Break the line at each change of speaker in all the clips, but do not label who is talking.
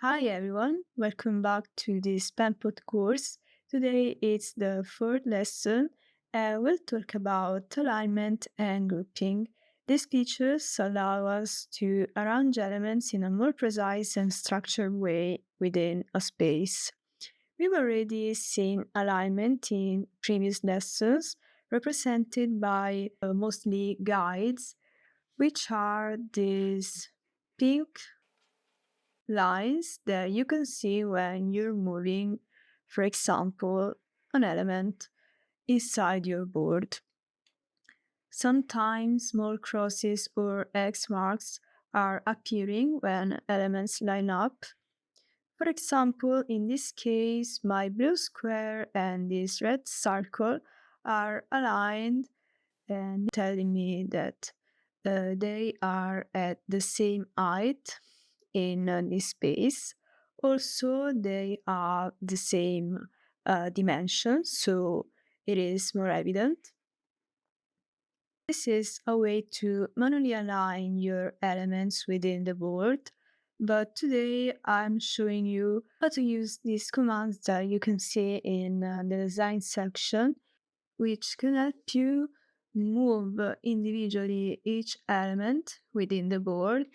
Hi everyone, welcome back to this PENPOT course. Today it's the third lesson and we'll talk about alignment and grouping. These features allow us to arrange elements in a more precise and structured way within a space. We've already seen alignment in previous lessons, represented by mostly guides, which are these pink lines that you can see when you're moving, for example, an element inside your board. Sometimes small crosses or X marks are appearing when elements line up. For example, in this case, my blue square and this red circle are aligned and telling me that they are at the same height in this space. Also, they are the same dimension, so it is more evident. This is a way to manually align your elements within the board, but today I'm showing you how to use these commands that you can see in the design section, which can help you move individually each element within the board.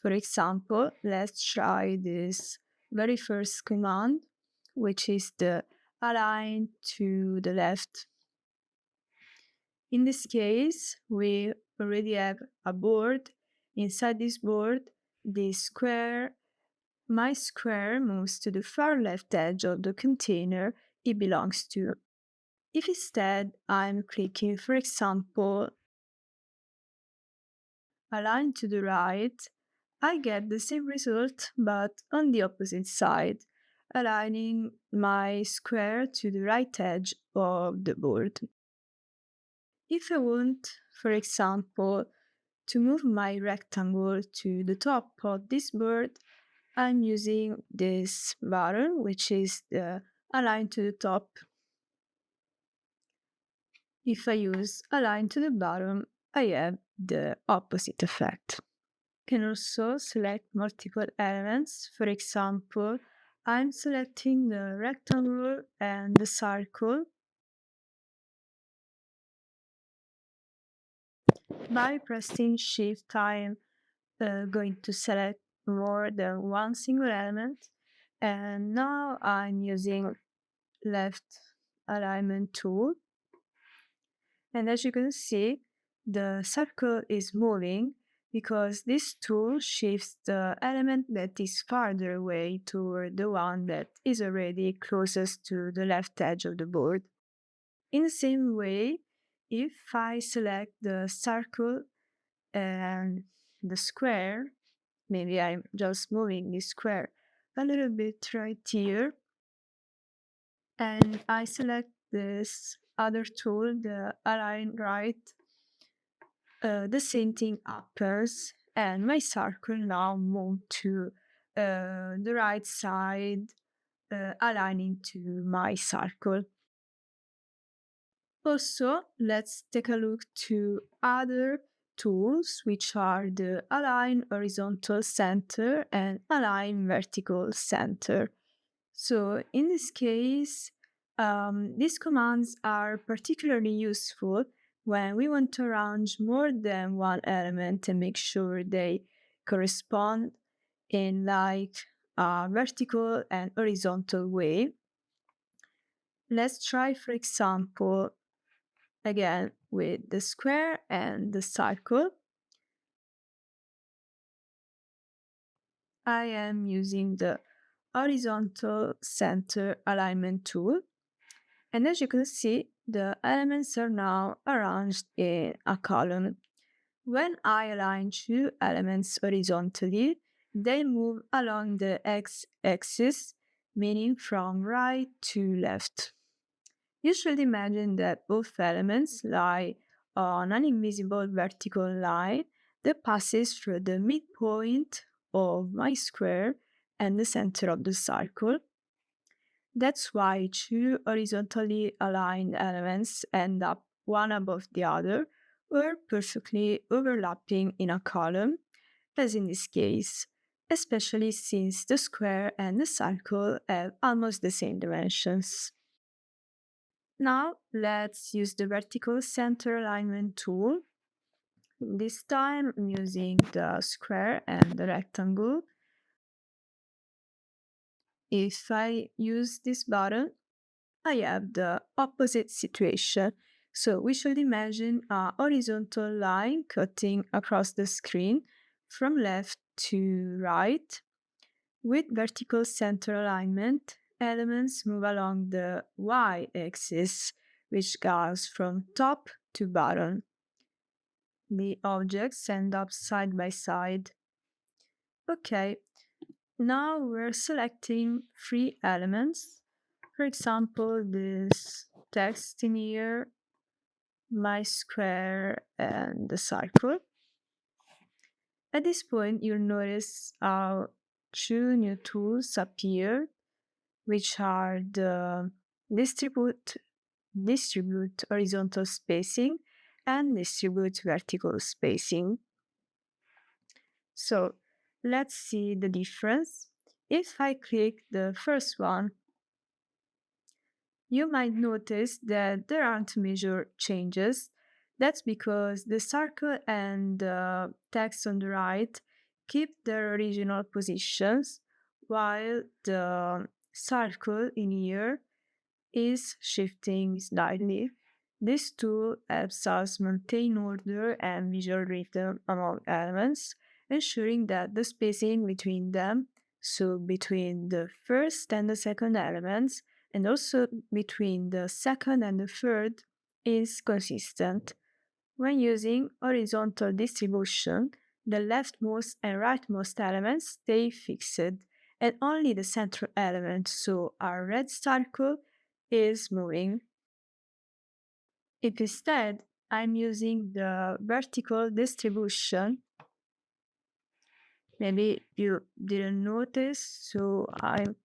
For example, let's try this very first command, which is the align to the left. In this case, we already have a board. Inside this board, my square moves to the far left edge of the container it belongs to. If instead I'm clicking, for example, align to the right, I get the same result but on the opposite side, aligning my square to the right edge of the board. If I want, for example, to move my rectangle to the top of this board, I'm using this button, which is the align to the top. If I use align to the bottom, I have the opposite effect. You can also select multiple elements. For example, I'm selecting the rectangle and the circle. By pressing Shift, I'm going to select more than one single element. And now I'm using left alignment tool. And as you can see, the circle is moving because this tool shifts the element that is farther away toward the one that is already closest to the left edge of the board. In the same way, if I select the circle and the square, maybe I'm just moving the square a little bit right here, and I select this other tool, the align right, the same thing happens, and my circle now moved to the right side, aligning to my circle. Also, let's take a look to other tools, which are the align horizontal center and align vertical center. So in this case, these commands are particularly useful when we want to arrange more than one element and make sure they correspond in like a vertical and horizontal way. Let's try, for example, again with the square and the circle. I am using the horizontal center alignment tool. And as you can see, the elements are now arranged in a column. When I align two elements horizontally, they move along the x-axis, meaning from right to left. You should imagine that both elements lie on an invisible vertical line that passes through the midpoint of my square and the center of the circle. That's why two horizontally aligned elements end up one above the other or perfectly overlapping in a column, as in this case. especially since the square and the circle have almost the same dimensions. Now let's use the vertical center alignment tool. This time I'm using the square and the rectangle. If I use this button, I have the opposite situation. So we should imagine a horizontal line cutting across the screen from left to right. With vertical center alignment, elements move along the y-axis, which goes from top to bottom. The objects end up side by side. Okay, now we're selecting three elements. For example, this text in here, my square, and the circle. At this point, you'll notice how two new tools appear, which are the distribute, distribute horizontal spacing and distribute vertical spacing. So let's see the difference. If I click the first one, you might notice that there aren't major changes. That's because the circle and the text on the right keep their original positions, while the circle in here is shifting slightly. This tool helps us maintain order and visual rhythm among elements, ensuring that the spacing between them, so between the first and the second elements, and also between the second and the third, is consistent. When using horizontal distribution, the leftmost and rightmost elements stay fixed, and only the central element, so our red circle, is moving. If instead I'm using the vertical distribution, maybe you didn't notice, so I'm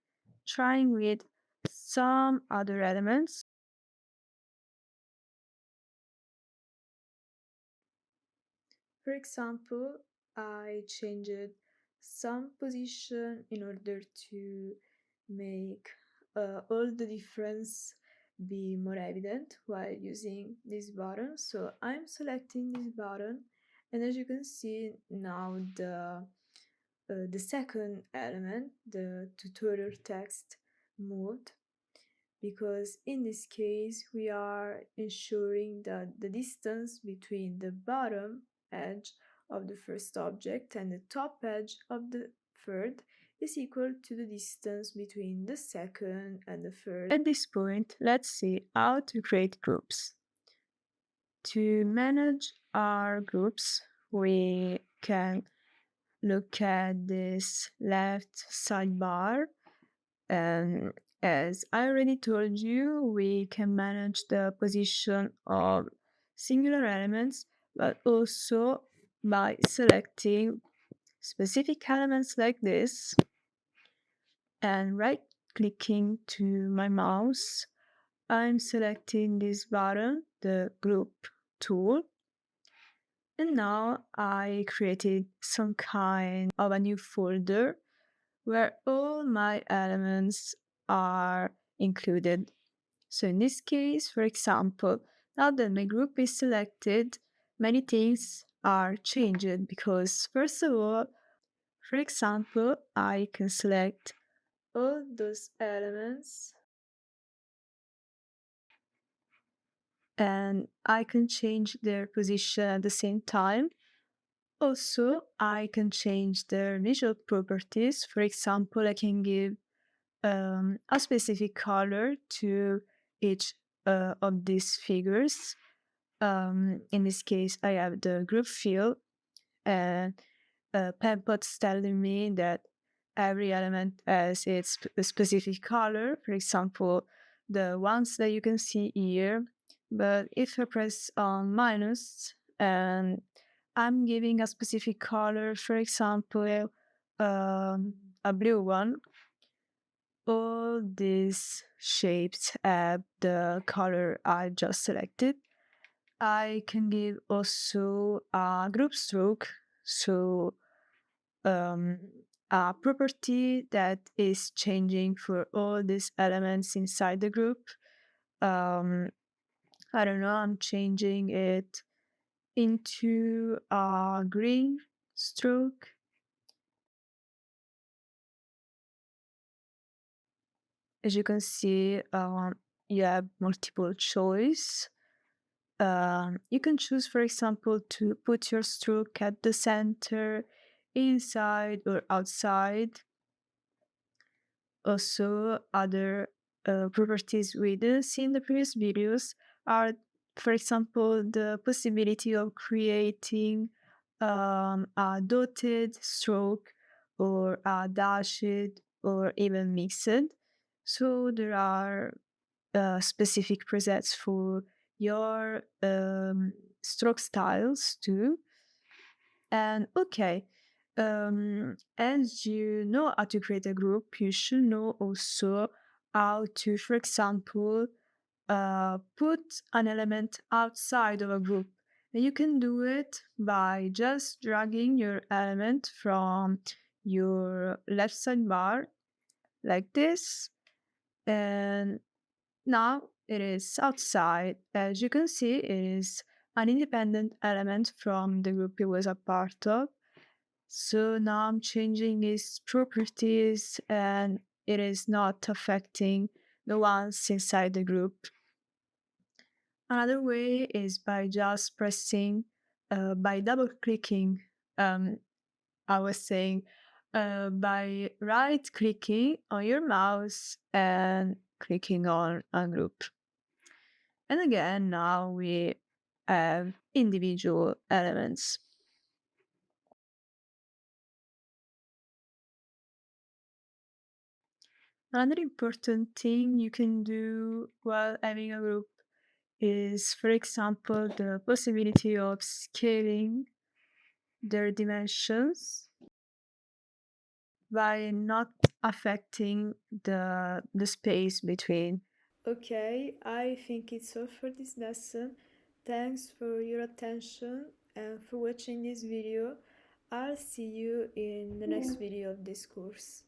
trying with some other elements. For example, I changed some position in order to make all the difference be more evident while using this button. So I'm selecting this button, and as you can see now, the second element, the tutorial text, moved, because in this case we are ensuring that the distance between the bottom edge of the first object and the top edge of the third is equal to the distance between the second and the third. At this point, let's see how to create groups. To manage our groups, we can look at this left sidebar, and as I already told you, we can manage the position of singular elements, but also by selecting specific elements like this and right clicking to my mouse. I'm selecting this button, the group tool, and now I created some kind of a new folder where all my elements are included. So in this case, for example, now that my group is selected, many things are changed because first of all, for example, I can select all those elements and I can change their position at the same time. Also, I can change their visual properties. For example, I can give a specific color to each of these figures. In this case, I have the group field, and PENPOT's telling me that every element has its specific color. For example, the ones that you can see here. But if I press on minus and I'm giving a specific color, for example, a blue one, all these shapes have the color I just selected. I can give also a group stroke. So a property that is changing for all these elements inside the group. Um, I don't know, I'm changing it into a green stroke. As you can see, you have multiple choice. You can choose, for example, to put your stroke at the center, inside or outside. Also, other properties we didn't see in the previous videos are, for example, the possibility of creating a dotted stroke or a dashed or even mixed. So there are specific presets for your stroke styles too. And okay, as you know how to create a group, you should know also how to, for example, put an element outside of a group. And you can do it by just dragging your element from your left sidebar like this. And now it is outside. As you can see, it is an independent element from the group it was a part of. So now I'm changing its properties and it is not affecting the ones inside the group. Another way is by just pressing, by double clicking, I was saying, by right clicking on your mouse and clicking on a group. And again, now we have individual elements. Another important thing you can do while having a group is, for example, the possibility of scaling their dimensions by not affecting the space between. Okay, I think it's all for this lesson. Thanks for your attention and for watching this video. I'll see you in the next video of this course.